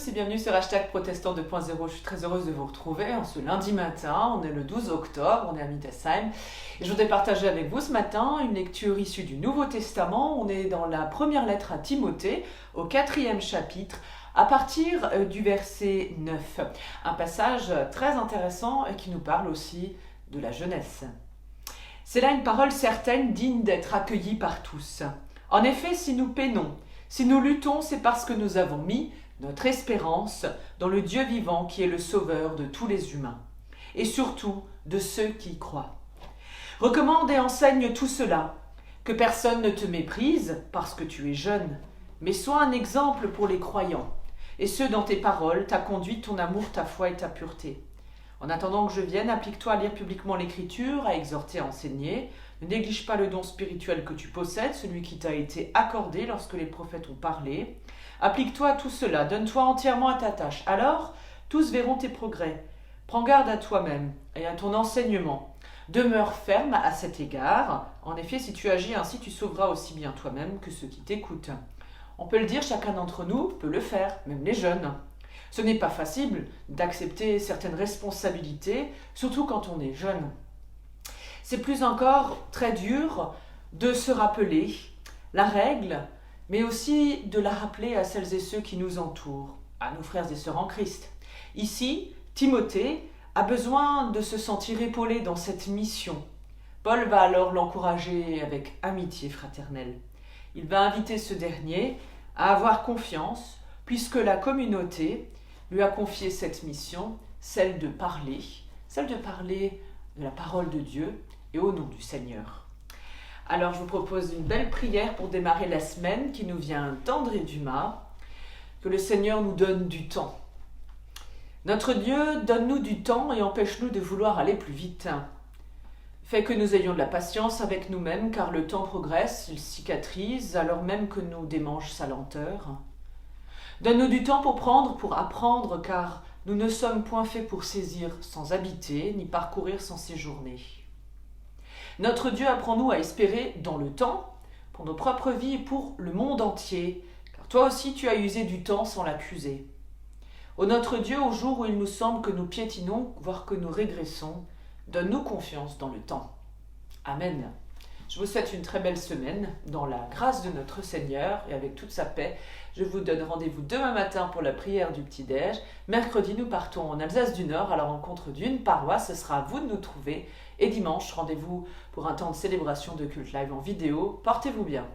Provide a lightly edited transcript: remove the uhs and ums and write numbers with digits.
tous et bienvenue sur Hashtag Protestant 2.0. Je suis très heureuse de vous retrouver en ce lundi matin. On est le 12 octobre, on est à Mittesheim. Et je voudrais partager avec vous ce matin une lecture issue du Nouveau Testament. On est dans la première lettre à Timothée, au 4e chapitre, à partir du verset 9. Un passage très intéressant et qui nous parle aussi de la jeunesse. C'est là une parole certaine, digne d'être accueillie par tous. En effet, si nous peinons, si nous luttons, c'est parce que nous avons mis notre espérance dans le Dieu vivant qui est le sauveur de tous les humains, et surtout de ceux qui y croient. Recommande et enseigne tout cela, que personne ne te méprise parce que tu es jeune, mais sois un exemple pour les croyants, et ceux dans tes paroles, ta conduite, ton amour, ta foi et ta pureté. En attendant que je vienne, applique-toi à lire publiquement l'Écriture, à exhorter, à enseigner. Ne néglige pas le don spirituel que tu possèdes, celui qui t'a été accordé lorsque les prophètes ont parlé. Applique-toi à tout cela, donne-toi entièrement à ta tâche. Alors, tous verront tes progrès. Prends garde à toi-même et à ton enseignement. Demeure ferme à cet égard. En effet, si tu agis ainsi, tu sauveras aussi bien toi-même que ceux qui t'écoutent. On peut le dire, chacun d'entre nous peut le faire, même les jeunes. Ce n'est pas facile d'accepter certaines responsabilités, surtout quand on est jeune. C'est plus encore très dur de se rappeler la règle, mais aussi de la rappeler à celles et ceux qui nous entourent, à nos frères et sœurs en Christ. Ici, Timothée a besoin de se sentir épaulé dans cette mission. Paul va alors l'encourager avec amitié fraternelle. Il va inviter ce dernier à avoir confiance, puisque la communauté lui a confié cette mission, celle de parler de la parole de Dieu et au nom du Seigneur. Alors je vous propose une belle prière pour démarrer la semaine qui nous vient d'André Dumas. Que le Seigneur nous donne du temps. Notre Dieu, donne-nous du temps et empêche-nous de vouloir aller plus vite. Fais que nous ayons de la patience avec nous-mêmes, car le temps progresse, il cicatrise, alors même que nous démange sa lenteur. Donne-nous du temps pour prendre, pour apprendre, car nous ne sommes point faits pour saisir sans habiter, ni parcourir sans séjourner. Notre Dieu, apprends-nous à espérer dans le temps, pour nos propres vies et pour le monde entier, car toi aussi tu as usé du temps sans l'accuser. Ô notre Dieu, au jour où il nous semble que nous piétinons, voire que nous régressons, donne-nous confiance dans le temps. Amen. Je vous souhaite une très belle semaine dans la grâce de notre Seigneur et avec toute sa paix. Je vous donne rendez-vous demain matin pour la prière du petit-déj. Mercredi, nous partons en Alsace du Nord à la rencontre d'une paroisse. Ce sera à vous de nous trouver. Et dimanche, rendez-vous pour un temps de célébration de culte live en vidéo. Portez-vous bien.